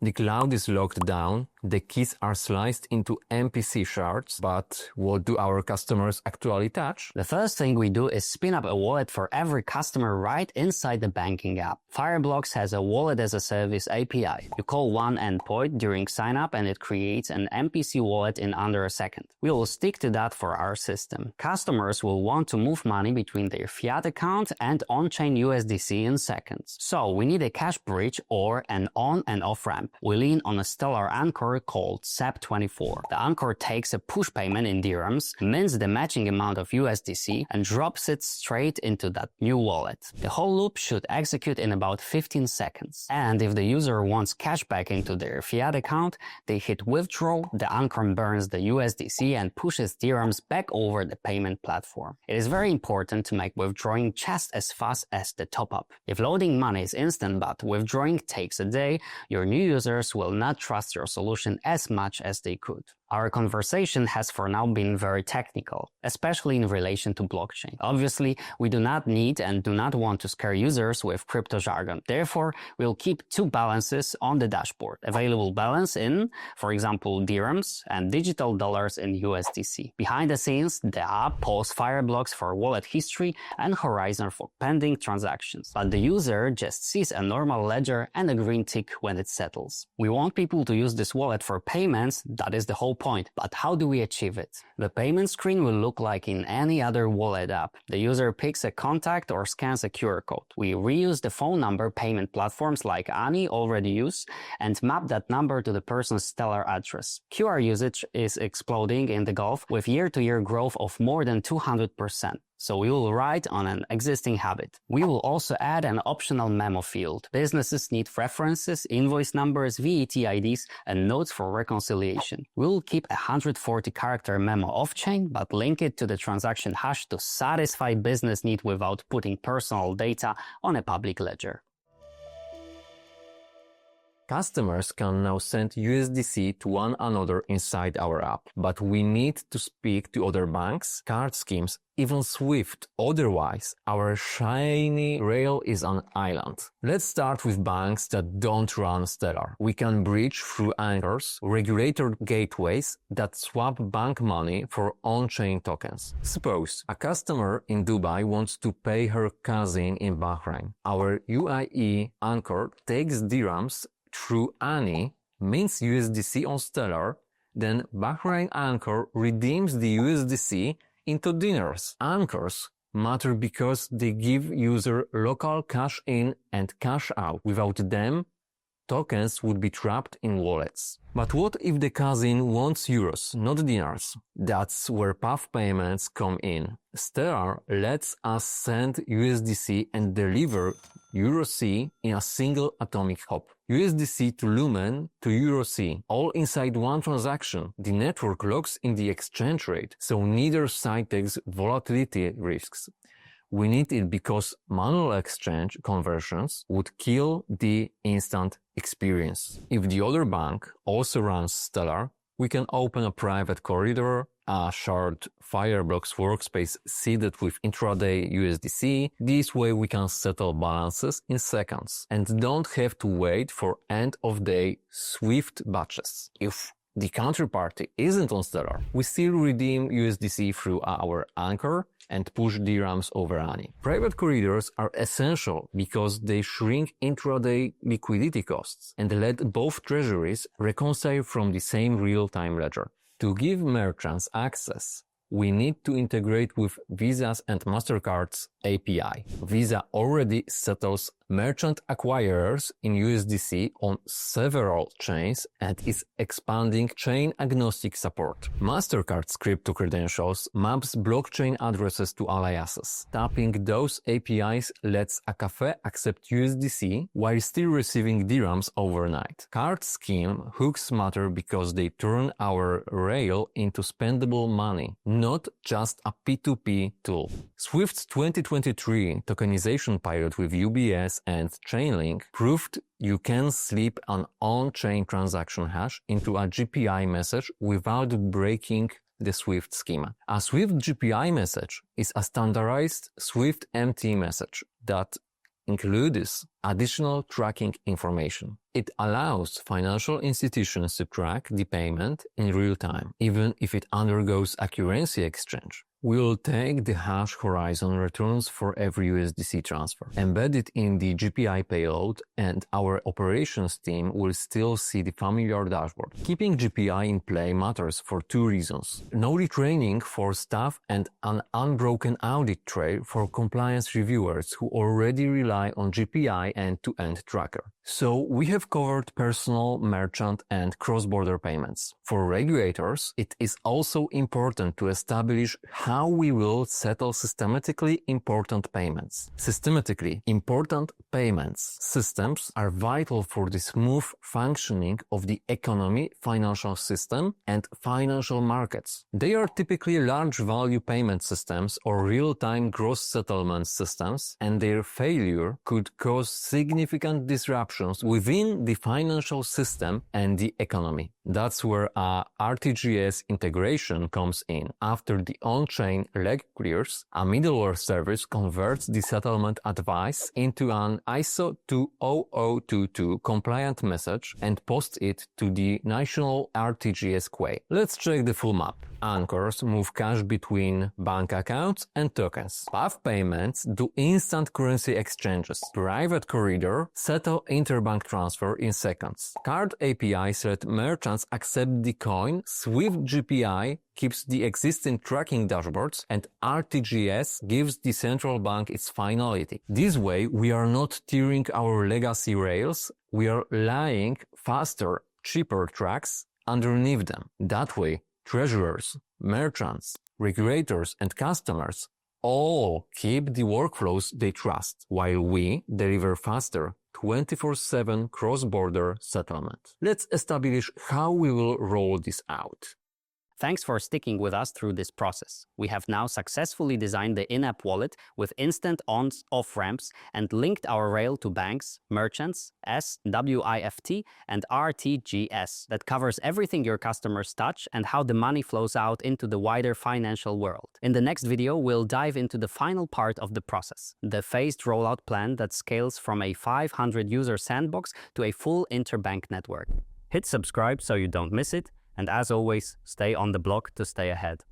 The cloud is locked down, the keys are sliced into MPC shards, but what do our customers actually touch? The first thing we do is spin up a wallet for every customer right inside the banking app. Fireblocks has a wallet as a service API. You call one endpoint during sign-up and it creates an MPC wallet in under a second. We will stick to that for our system. Customers will want to move money between their fiat account and on-chain USDC in seconds. So we need a cash bridge or an on and off ramp. We lean on a Stellar anchor called SAP24. The anchor takes a push payment in dirhams, mints the matching amount of USDC, and drops it straight into that new wallet. The whole loop should execute in about 15 seconds. And if the user wants cash back into their fiat account, they hit withdraw, the anchor burns the USDC and pushes dirhams back over the payment platform. It is very important to make withdrawing just as fast as the top-up. If loading money is instant but withdrawing takes a day, your new users will not trust your solution as much as they could. Our conversation has for now been very technical, especially in relation to blockchain. Obviously, we do not need and do not want to scare users with crypto jargon. Therefore, we'll keep two balances on the dashboard. Available balance in, for example, dirhams and digital dollars in USDC. Behind the scenes, the app posts Fireblocks for wallet history and horizon for pending transactions. But the user just sees a normal ledger and a green tick when it settles. We want people to use this wallet for payments, that is the whole point. But how do we achieve it? The payment screen will look like in any other wallet app. The user picks a contact or scans a QR code. We reuse the phone number payment platforms like Ani already use and map that number to the person's Stellar address. QR usage is exploding in the Gulf with year-to-year growth of more than 200%. So we will write on an existing habit. We will also add an optional memo field. Businesses need references, invoice numbers, VAT IDs, and notes for reconciliation. We will keep a 140-character memo off-chain, but link it to the transaction hash to satisfy business need without putting personal data on a public ledger. Customers can now send USDC to one another inside our app, but we need to speak to other banks, card schemes, even SWIFT. Otherwise, our shiny rail is an island. Let's start with banks that don't run Stellar. We can bridge through anchors, regulated gateways that swap bank money for on-chain tokens. Suppose a customer in Dubai wants to pay her cousin in Bahrain. Our UAE anchor takes dirhams through Ani, mints USDC on Stellar, then Bahrain anchor redeems the USDC into dinars. Anchors matter because they give user local cash in and cash out. Without them, tokens would be trapped in wallets. But what if the cousin wants euros, not dinars? That's where path payments come in. Stellar lets us send USDC and deliver EuroC in a single atomic hop. USDC to Lumen to EuroC, all inside one transaction. The network locks in the exchange rate, so neither side takes volatility risks. We need it because manual exchange conversions would kill the instant experience. If the other bank also runs Stellar, we can open a private corridor, a shared Fireblocks workspace seeded with intraday USDC. This way we can settle balances in seconds and don't have to wait for end-of-day SWIFT batches. If the counterparty isn't on Stellar, we still redeem USDC through our anchor and push dirhams over Ani. Private corridors are essential because they shrink intraday liquidity costs and let both treasuries reconcile from the same real-time ledger. To give merchants access, we need to integrate with Visa's and Mastercard's API. Visa already settles merchant acquirers in USDC on several chains and is expanding chain-agnostic support. Mastercard's crypto credentials maps blockchain addresses to aliases. Tapping those APIs lets a cafe accept USDC while still receiving dirhams overnight. Card scheme hooks matter because they turn our rail into spendable money, not just a P2P tool. Swift's 2023 tokenization pilot with UBS and Chainlink proved you can slip an on-chain transaction hash into a GPI message without breaking the Swift schema. A Swift GPI message is a standardized Swift MT message that includes additional tracking information. It allows financial institutions to track the payment in real time, even if it undergoes a currency exchange. We'll take the hash horizon returns for every USDC transfer, embed it in the GPI payload, and our operations team will still see the familiar dashboard. Keeping GPI in play matters for two reasons: no retraining for staff and an unbroken audit trail for compliance reviewers who already rely on GPI end-to-end tracker. So we have covered personal, merchant, and cross-border payments. For regulators, it is also important to establish how we will settle systematically important payments. Systematically important payments systems are vital for the smooth functioning of the economy, financial system, and financial markets. They are typically large value payment systems or real-time gross settlement systems, and their failure could cause significant disruptions within the financial system and the economy. That's where a RTGS integration comes in. After the on-chain leg clears, a middleware service converts the settlement advice into an ISO 20022 compliant message and posts it to the national RTGS quay. Let's check the full map. Anchors move cash between bank accounts and tokens. Path payments do instant currency exchanges. Private corridor settle interbank transfer in seconds. Card APIs let merchants accept the coin. Swift GPI keeps the existing tracking dashboards, and RTGS gives the central bank its finality. This way, we are not tearing our legacy rails, we are laying faster, cheaper tracks underneath them. That way, treasurers, merchants, regulators, and customers all keep the workflows they trust, while we deliver faster 24/7 cross-border settlement. Let's establish how we will roll this out. Thanks for sticking with us through this process. We have now successfully designed the in-app wallet with instant on-off ramps and linked our rail to banks, merchants, SWIFT, and RTGS that covers everything your customers touch and how the money flows out into the wider financial world. In the next video, we'll dive into the final part of the process, the phased rollout plan that scales from a 500-user sandbox to a full interbank network. Hit subscribe so you don't miss it. And as always, stay on the block to stay ahead.